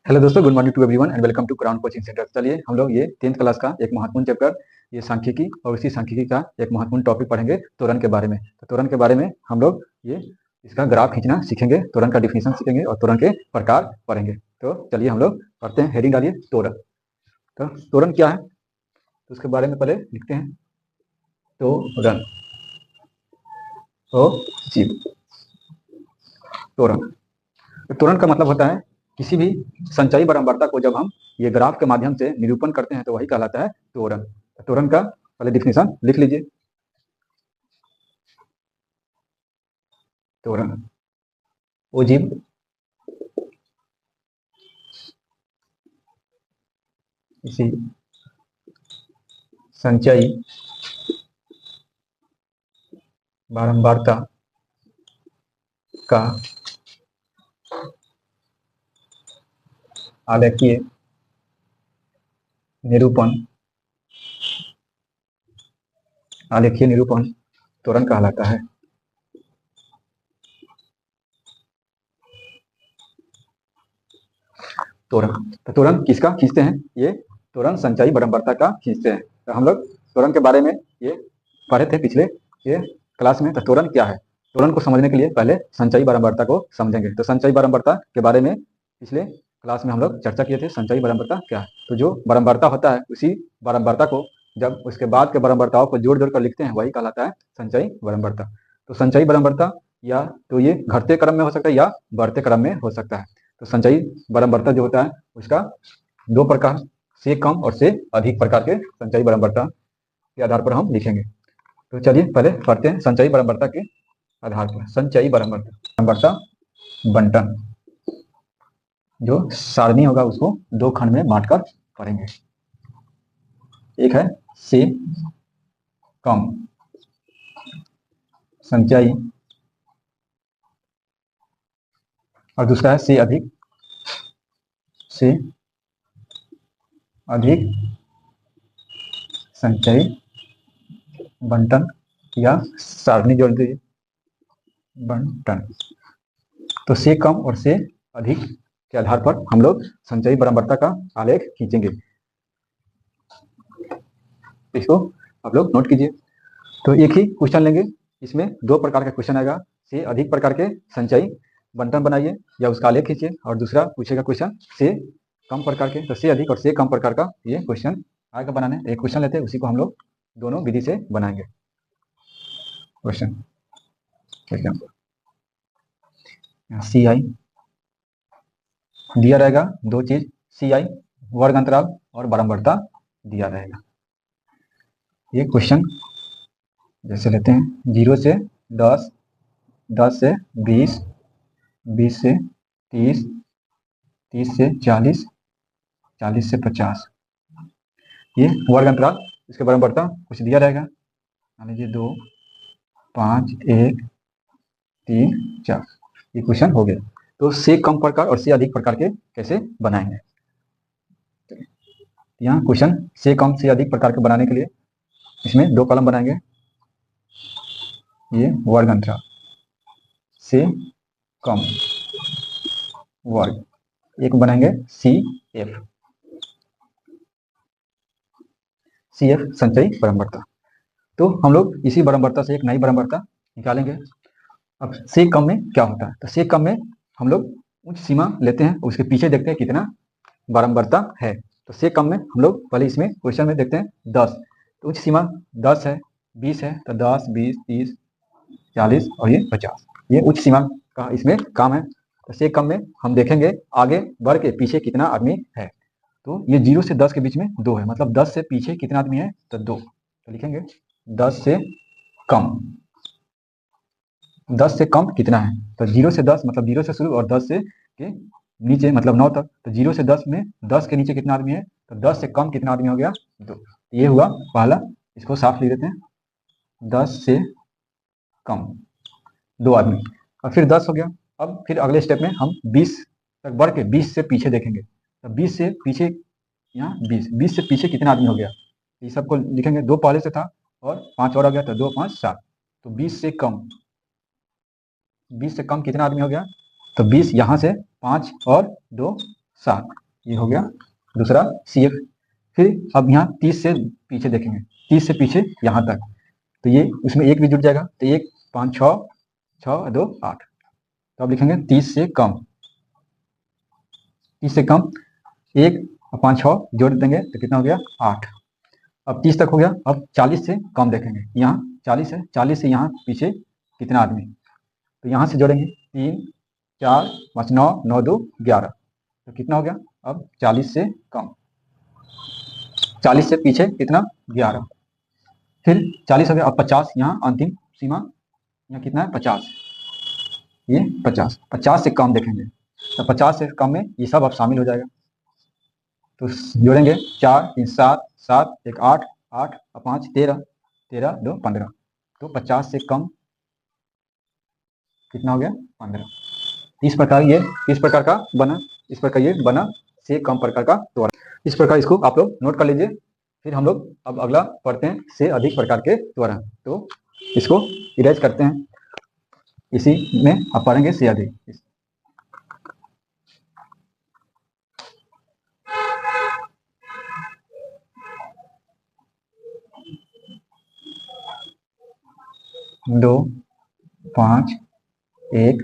Hello दोस्तों, good morning to everyone and welcome to Crown coaching centre. चलिए हम लोग ये 10th क्लास का एक महत्वपूर्ण चैप्टर ये सांख्यिकी और उसी सांख्यिकी का एक महत्वपूर्ण टॉपिक पढ़ेंगे त्वरण के बारे में। तो त्वरण के बारे में हम लोग ये इसका ग्राफ खींचना सीखेंगे, त्वरण का डिफिनेशन सीखेंगे और त्वरण के प्रकार पढ़ेंगे। तो चलिए हम लोग पढ़ते हैं। हेडिंग डालिए त्वरण। तो त्वरण क्या है तो उसके बारे में पहले लिखते हैं। त्वरण त्वरण त्वरण का मतलब होता है किसी भी संचयी बारंबारता को जब हम ये ग्राफ के माध्यम से निरूपण करते हैं तो वही कहलाता है त्वरण। त्वरण का पहले डिफिनेशन लिख लीजिए। त्वरण वो जीव इसी संचयी बारंबारता का आलेखीय निरूपण त्वरण कहलाता है। त्वरण किसका खींचते हैं? ये त्वरण संचयी बारंबारता का खींचते हैं। तो हम लोग त्वरण के बारे में ये पढ़े थे पिछले ये क्लास में। तो त्वरण क्या है, त्वरण को समझने के लिए पहले संचयी बारंबारता को समझेंगे। तो संचयी बारंबारता के बारे में पिछले क्लास में हम लोग चर्चा किए थे। संचयी बारंबारता क्या है? तो जो बारंबारता होता है उसी बारंबारता को जब उसके बाद के बारंबारताओं को जोड़ जोड़ कर लिखते हैं वही कहलाता है संचयी बारंबारता। तो संचयी बारंबारता या तो ये घटते क्रम में हो सकता है या बढ़ते क्रम में हो सकता है। तो संचयी बारंबारता जो होता है उसका दो प्रकार, से कम और से अधिक प्रकार के संचयी बारंबारता के आधार पर हम लिखेंगे। तो चलिए पहले पढ़ते हैं संचयी बारंबारता के आधार पर। संचयी बारंबारता बंटन जो सारणी होगा उसको दो खंड में बांटकर पढ़ेंगे। एक है से कम संचयी और दूसरा है से अधिक संचयी बंटन या सारणी जोड़ दीजिए बंटन। तो से कम और से अधिक के आधार पर हम लोग संचयी बारंबारता का आलेख खींचेंगे। इसको आप लोग नोट कीजिए। तो एक ही क्वेश्चन लेंगे, इसमें दो प्रकार का क्वेश्चन आएगा। से अधिक प्रकार के संचयी बंटन बनाइए या उसका आलेख खींचिए, और दूसरा पूछेगा क्वेश्चन से कम प्रकार के। तो से अधिक और से कम प्रकार का ये क्वेश्चन आएगा बनाने। एक क्वेश्चन लेते हैं, उसी को हम लोग दोनों विधि से बनाएंगे। क्वेश्चन सी आई दिया रहेगा, दो चीज सी आई वर्ग अंतराल और बारंबारता दिया रहेगा। ये क्वेश्चन जैसे लेते हैं 0 से 10, 10 से 20, 20 से 30, 30 से 40, 40 से 50, ये वर्ग अंतराल। इसके बारंबारता कुछ दिया रहेगा, मान लीजिए 2, 5, 1, 3, 4। ये क्वेश्चन हो गया। तो से कम प्रकार और से अधिक प्रकार के कैसे बनाएंगे? यहाँ क्वेश्चन से कम से अधिक प्रकार के बनाने के लिए इसमें दो कॉलम बनाएंगे। ये वर्ग अंतराल से कम वर्ग, एक बनाएंगे सी एफ संचयी बारंबारता। तो हम लोग इसी बारंबारता से एक नई बारंबारता निकालेंगे। अब से कम में क्या होता है? तो से कम में हम लोग उच्च सीमा लेते हैं, उसके पीछे देखते हैं कितना बारंबारता है। तो से कम में हम लोग पहले इसमें क्वेश्चन में देखते हैं 10। तो उच्च सीमा 10 है, 20 है, तो 10, 20, 30, 40 और ये 50, ये उच्च सीमा का इसमें काम है। तो से कम में हम देखेंगे आगे बढ़ के पीछे कितना आदमी है। तो ये 0 से 10 के बीच में 2 है, मतलब 10 से पीछे कितना आदमी है? तो 2। तो लिखेंगे 10 से कम, 10 से कम कितना है? तो 0 से 10 मतलब 0 से शुरू और 10 से के नीचे मतलब 9 तक। तो 0 से 10 में 10 के नीचे कितना आदमी है? तो 10 से कम कितना आदमी हो गया? 2। ये हुआ पहला, इसको साफ लिख देते हैं। 10 से कम 2 आदमी, और फिर 10 हो गया। अब फिर अगले स्टेप में हम 20 तक बढ़ के 20 से पीछे देखेंगे। तो 20 से पीछे यहाँ 20 से पीछे कितना आदमी हो गया? ये सबको लिखेंगे, 2 पहले से था और 5 और आ गया, तो 2, 5, 7। तो 20 से कम कितना आदमी हो गया? तो 20 यहाँ से 5 और 2 7, ये हो गया दूसरा CF। फिर अब यहाँ 30 से पीछे देखेंगे, 30 से पीछे यहाँ तक, तो ये उसमें एक भी जुड़ जाएगा, तो 1 5 6 6 2 8। तो अब लिखेंगे 30 से कम, 30 से कम 1 और 5 6 जोड़ देंगे तो कितना हो गया 8। अब 30 तक हो गया। अब 40 से कम देखेंगे, यहाँ 40 है, 40 से यहाँ पीछे कितना आदमी, तो यहाँ से जोड़ेंगे 3 4 5 9 9 2 11, तो कितना हो गया अब 40 से कम, 40 से पीछे कितना 11। फिर 40 हो गया, अब 50 यहाँ अंतिम सीमा, यहाँ कितना है 50, ये 50, 50 से कम देखेंगे, तो 50 से कम में ये सब अब शामिल हो जाएगा। तो जोड़ेंगे 4 3 7 7 1 8 8 और 5 13 13 2 15, तो 50 से कम कितना हो गया 15। इस प्रकार का बना, इस प्रकार ये बना से कम प्रकार का त्वरण। इस प्रकार इसको आप लोग नोट कर लीजिए। फिर हम लोग अब अगला पढ़ते हैं से अधिक प्रकार के त्वरण। तो इसको इरेज करते हैं, इसी में आप पढ़ेंगे से अधिक। दो 5 1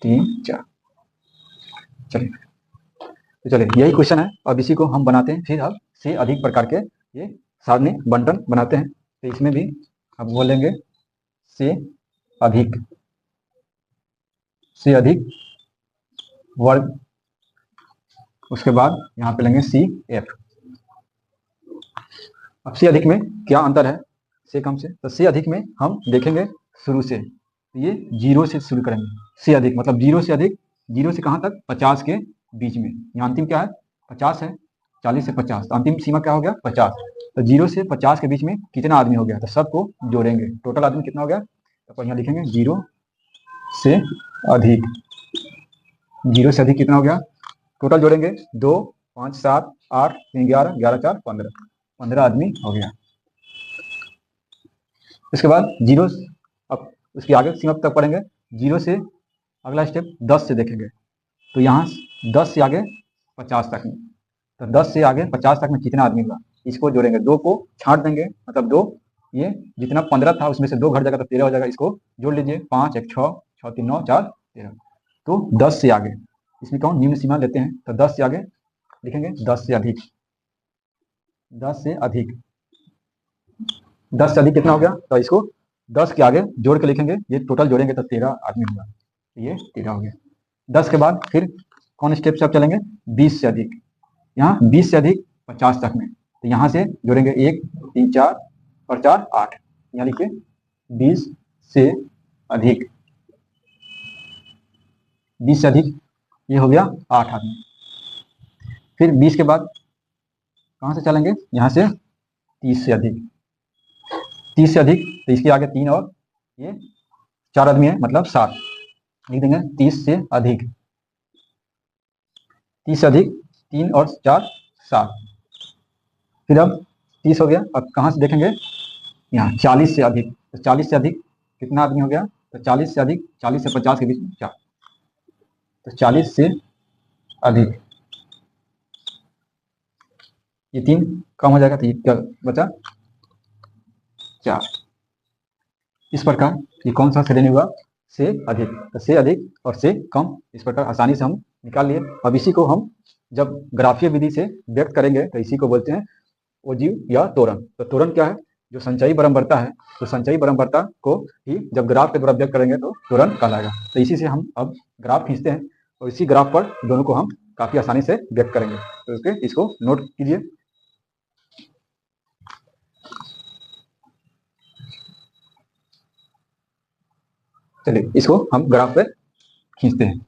3 4, चलिए तो चलिए यही क्वेश्चन है। अब इसी को हम बनाते हैं, फिर अब से अधिक प्रकार के ये सारणी बंटन बनाते हैं। तो इसमें भी अब बोलेंगे से अधिक, से अधिक वर्ग, उसके बाद यहाँ पे लेंगे CF। अब से अधिक में क्या अंतर है से कम से, तो से अधिक में हम देखेंगे शुरू से, ये 0 से शुरू करेंगे। से अधिक मतलब 0 से अधिक, 0 से कहाँ तक 50 के बीच में, यहाँ अंतिम क्या है 50 है, 40 से 50, तो अंतिम सीमा क्या हो गया 50। तो 0 से 50 के बीच में कितना आदमी हो गया, तो सबको जोड़ेंगे, टोटल आदमी कितना हो गया, तो यहाँ लिखेंगे 0 से अधिक, 0 से अधिक कितना हो गया, टोटल जोड़ेंगे 2 5 7 8 3 11 11 4 15, 15 आदमी हो गया। इसके बाद 0, अब उसके आगे सीमा तक पढ़ेंगे, 0 से अगला स्टेप 10 से देखेंगे, तो यहाँ 10 से आगे 50 तक में, तो 10 से आगे 50 तक में कितना आदमी होगा, इसको जोड़ेंगे, 2 को छांट देंगे, मतलब 2, ये जितना 15 था उसमें से 2 घट जाएगा तो 13 हो जाएगा, इसको जोड़ लीजिए, 5 1 6 6 3 9 4 13। तो 10 से आगे, इसमें कौन निम्न सीमा लेते हैं, तो 10 से आगे लिखेंगे 10 से अधिक, 10 से अधिक, 10 से अधिक कितना हो गया, तो इसको 10 के आगे जोड़ के लिखेंगे, ये टोटल जोड़ेंगे तो 13 आदमी होगा, ये 13 हो गया। 10 के बाद फिर कौन स्टेप से आप चलेंगे, 20 से अधिक, यहाँ 20 से अधिक 50 तक में, तो यहाँ से जोड़ेंगे 1 3 4 और 4 8, यहाँ लिखिए 20 से अधिक, 20 से अधिक ये हो गया 8 आदमी। फिर 20 के बाद कहाँ से चलेंगे, यहाँ से 30 से अधिक, 30 से अधिक, तो इसके आगे 3 और ये 4 आदमी है, मतलब 7, लिख देंगे 30 से अधिक, 30 से अधिक 3 और 4 7। फिर अब 30 हो गया, अब कहाँ से देखेंगे, यहाँ 40 से अधिक, तो 40 से अधिक कितना आदमी हो गया, तो 40 से अधिक 40 से 50 के बीच में 4, तो 40 से अधिक, ये 3 कम हो जाएगा, तो ये क्या बचा 4। इस प्रकार ये कौन सा श्रेणी हुआ, से अधिक, तो से अधिक और से कम इस प्रकार आसानी से हम निकाल लिए। अब इसी को हम जब ग्राफीय विधि से व्यक्त करेंगे तो इसी को बोलते हैं ओजीव या त्वरण। तो त्वरण क्या है, जो संचयी बारंबारता है, तो संचयी बारंबारता को ही जब ग्राफ के द्वारा व्यक्त करेंगे तो त्वरण कहलाएगा। तो इसी से हम अब ग्राफ खींचते हैं और इसी ग्राफ पर दोनों को हम काफी आसानी से व्यक्त करेंगे। तो ओके, इसको नोट कीजिए। चलिए इसको हम ग्राफ पे खींचते हैं।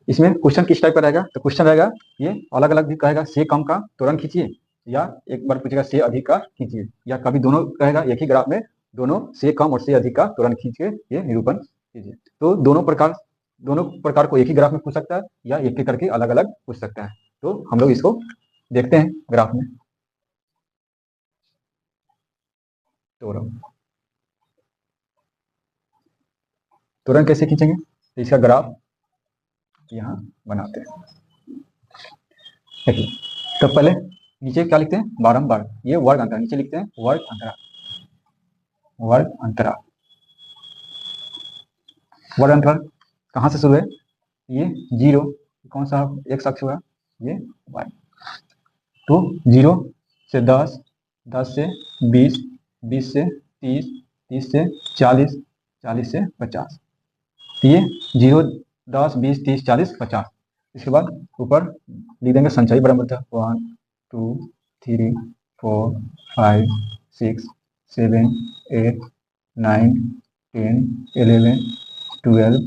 इसमें क्वेश्चन किस टाइप का रहेगा, तो क्वेश्चन रहेगा ये अलग अलग भी कहेगा, से कम का त्वरण खींचिए, या एक बार पूछेगा से अधिक का खींचिए, या कभी दोनों कहेगा एक ही ग्राफ में दोनों से कम और से अधिक का त्वरण खींच के ये निरूपण कीजिए। तो दोनों प्रकार को एक ही ग्राफ में पूछ सकता है या एक एक करके अलग अलग पूछ सकता है। तो हम लोग इसको देखते हैं ग्राफ में। त्वरण। त्वरण कैसे खींचेंगे, तो इसका ग्राफ यहाँ बनाते हैं। देखिए, तो पहले नीचे क्या लिखते हैं, बारंबार, ये वर्ग अंतराल, नीचे लिखते हैं वर्ग अंतराल, वर्ग अंतराल। वर्ग अंतराल कहाँ से शुरू है, ये 0, कौन सा एक्स अक्ष हुआ, ये y। तो 0 से 10, 10 से 20, 20 से 30, 30 से 40, 40 से 50। तो ये 0, 10, 20, 30, 40, 50। इसके बाद ऊपर लिख देंगे संचयी बराबर था 1, 2, 3, 4, 5, 6, 7, 8, 9, 10, 11, 12,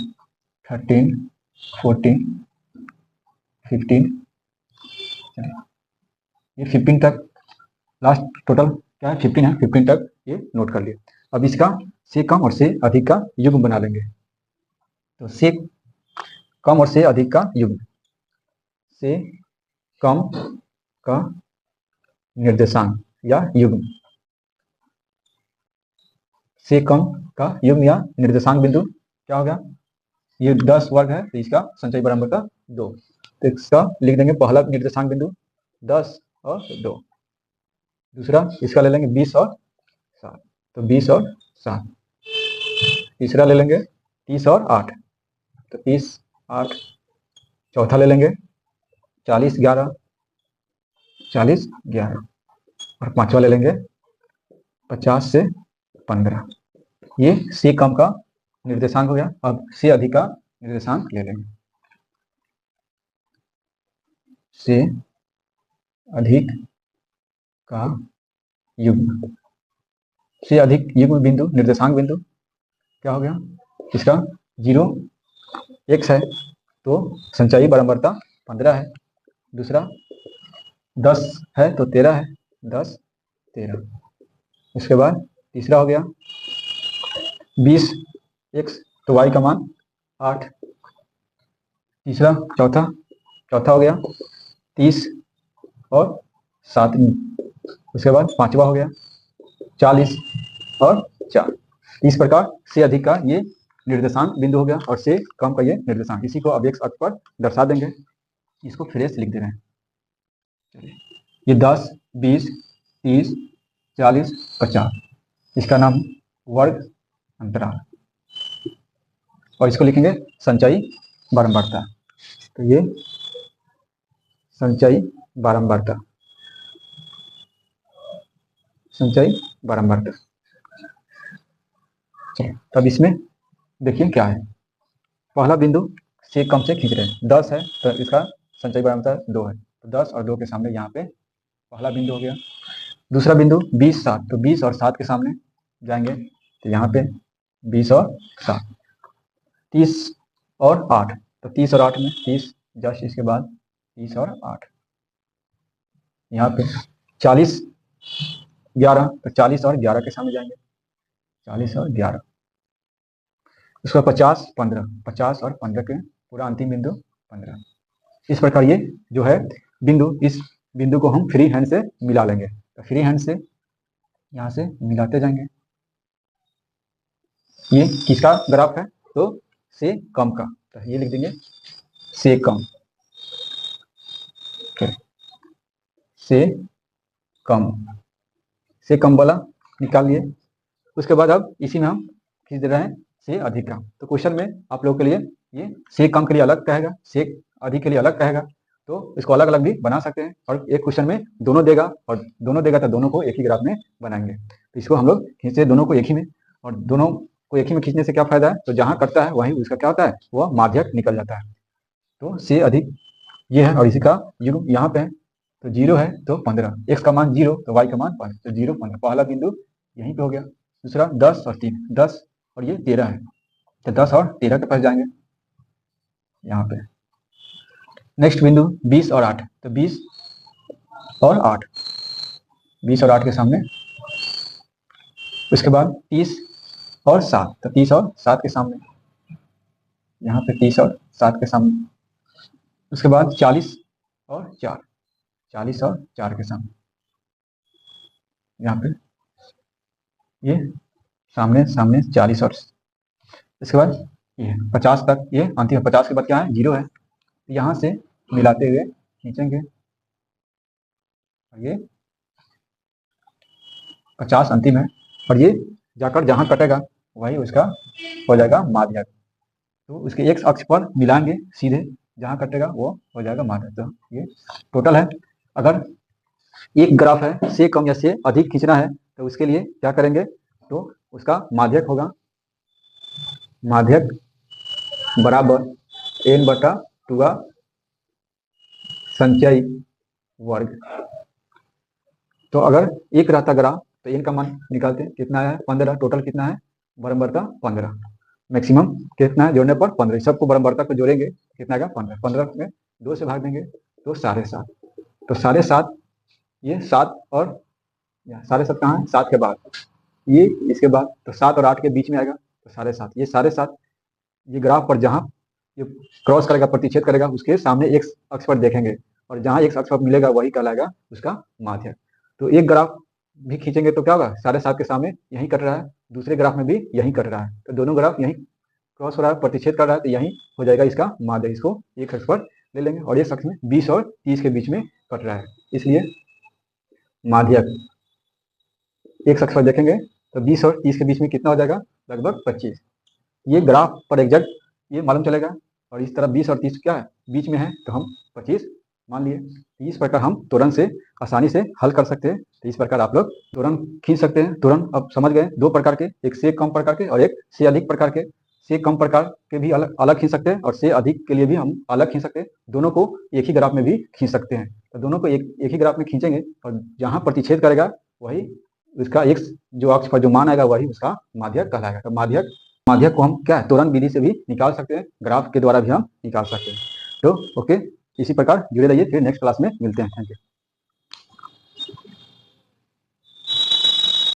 13, 14, 15, ये 15 तक, लास्ट टोटल क्या है 15 है, 15 तक ये नोट कर लिए। अब इसका से कम और से अधिक का युग्म बना लेंगे। तो से कम और से अधिक का युग्म, से कम का निर्देशांक या युग्म, से कम का युग्म या निर्देशांक बिंदु क्या होगा, ये 10 वर्ग है तो इसका संचयी बराबर का 2। तो इसका लिख देंगे पहला निर्देशांक बिंदु 10 और 2, दूसरा इसका ले लेंगे 20 और 7, तो 20 और 7, तीसरा ले लेंगे 30 और 8, तो 30, 8, चौथा ले लेंगे 40, 11, 40, 11, और पांचवा ले लेंगे 50 से 15। ये से कम का निर्देशांक हो गया। अब से अधिक का निर्देशांक ले लेंगे, से अधिक का युग्म, से अधिक युग्म बिंदु निर्देशांक बिंदु क्या हो गया, इसका 0 x है तो संचयी बारंबारता 15 है, दूसरा 10 है तो 13 है, 10, 13। उसके बाद तीसरा हो गया 20 x तो y का मान 8, तीसरा चौथा हो गया 30 और 7, उसके बाद पांचवा हो गया 40 और 4। इस प्रकार से अधिक का ये निर्देशांक बिंदु हो गया और से कम का ये निर्देशांक। इसी को अब एक्स अक्ष पर दर्शा देंगे, इसको फिर से लिख दे रहे हैं। ये 10, 20, 30, 40, 50, इसका नाम वर्ग अंतराल, और इसको लिखेंगे संचयी बारंबारता। तो ये संचयी बारंबारता, संचयी बारंबारता। तब इसमें देखिए क्या है, पहला बिंदु से कम से खींच रहे हैं, 10 है तो इसका संचयी बारंबारता 2 है, तो 10 और 2 के सामने यहाँ पे पहला बिंदु हो गया। दूसरा बिंदु 20, 7, तो 20 और 7 के सामने जाएंगे तो यहाँ पे 20 और 7, 30 और 8, तो 30 और 8 में 30, जस्ट इसके बाद 30 और 8, यहाँ पे 40, 11, तो 40 और 11 के सामने जाएंगे, 40 और 11, उसका 50, 15, 50 और 15 के पूरा अंतिम बिंदु 15। इस प्रकार ये जो है बिंदु, इस बिंदु को हम फ्री हैंड से मिला लेंगे, तो फ्री हैंड से यहाँ से मिलाते जाएंगे। ये किसका ग्राफ है, तो से कम का, तो ये लिख देंगे से कम, से कम, से कम वाला निकाल लिए। उसके बाद अब इसी में हम खींच दे रहे हैं से अधिक का। तो क्वेश्चन में आप लोगों के लिए ये से कम के लिए अलग कहेगा, से अधिक के लिए अलग कहेगा, तो इसको अलग अलग भी बना सकते हैं। और एक क्वेश्चन में दोनों देगा, और दोनों देगा तो दोनों को एक ही ग्राफ में बनाएंगे। तो इसको हम लोग खींचते दोनों को एक ही में, और दोनों को एक ही में खींचने से क्या फायदा है, तो जहाँ कटता है वहीं उसका क्या होता है, वह माध्यक निकल जाता है। तो से अधिक ये है, और इसी का युग्म यहाँ पे है, तो 0 है तो 15, x का मान 0 तो y का मान 5, तो 0, 15, पहला बिंदु यहीं पे हो गया। दूसरा 10 और 3, 10 और ये 13 है, तो 10 और 13 के पास जाएंगे यहाँ पे। नेक्स्ट बिंदु 20 और 8, तो 20 और 8, 20 और 8 के सामने। उसके बाद 30 और 7, तो 30 और 7 के सामने, यहाँ पे 30 और 7 के सामने। उसके बाद 40 और 4, 40 और 4 के सामने, यहाँ पे ये सामने सामने 40 और इसके बाद ये 50 तक, ये अंतिम 50 के बाद क्या है 0 है, यहाँ से मिलाते हुए खींचेंगे और ये 50 अंतिम है और ये जाकर जहाँ कटेगा वही उसका हो जाएगा माध्यक। तो उसके एक्स अक्ष पर मिलाएंगे सीधे, जहाँ कटेगा वो हो जाएगा माध्यक। तो ये टोटल है। अगर एक ग्राफ है से कम या से अधिक खींचना है तो उसके लिए क्या करेंगे, तो उसका माध्यक होगा माध्यक बराबर n/2 संचयी वर्ग। तो अगर एक रहता ग्राफ तो n का मान निकालते हैं, कितना है 15, टोटल कितना है बराबरता 15, मैक्सिमम कितना है जोड़ने पर 15, सबको बराबरता को जोड़ेंगे कितना आएगा 15, 15 में 2 से भाग देंगे तो 7.5, तो 7.5 ये 7 और 7.5 कहाँ है 7 के बाद, ये इसके बाद तो 7 और 8 के बीच में आएगा तो 7.5, ये 7.5 ये ग्राफ पर जहाँ ये क्रॉस करेगा प्रतिच्छेद करेगा उसके सामने एक अक्ष पर देखेंगे और जहाँ एक अक्ष पर मिलेगा वही कहलाएगा उसका माध्यक। तो एक ग्राफ भी खींचेंगे तो क्या होगा 7.5 के सामने यही कट रहा है, दूसरे ग्राफ में भी यही कट रहा है, तो दोनों ग्राफ यही क्रॉस हो रहा है प्रतिच्छेद कर रहा है, तो यही हो जाएगा इसका माध्यक। इसको एक अक्ष पर ले लेंगे और एक अक्ष में 20 और 30 के बीच में कट रहा है, इसलिए माध्यक एक अक्ष पर देखेंगे तो 20 और 30 के बीच में कितना हो जाएगा लगभग 25। ये ग्राफ पर एग्जैक्ट ये मालूम चलेगा और इस तरह 20 और 30 क्या है बीच में है तो हम 25 मान लिए। तो इस प्रकार हम त्वरण से आसानी से हल कर सकते हैं। तो इस प्रकार आप लोग त्वरण खींच सकते हैं। त्वरण अब समझ गए, दो प्रकार के, एक से कम प्रकार के और एक से अधिक प्रकार के। से कम प्रकार के भी अलग अलग खींच सकते हैं और से अधिक के लिए भी हम अलग खींच सकते हैं, दोनों को एक ही ग्राफ में भी खींच सकते हैं। तो दोनों को एक ही ग्राफ में खींचेंगे और जहाँ प्रतिच्छेद करेगा वही उसका एक जो अक्ष पर जो मान आएगा वही उसका माध्यक कहलाएगा। तो माध्यक को हम क्या है त्वरण विधि से भी निकाल सकते हैं, ग्राफ के द्वारा भी हम निकाल सकते हैं। तो ओके, इसी प्रकार जुड़े रहिए, फिर नेक्स्ट क्लास में मिलते हैं। Thank you.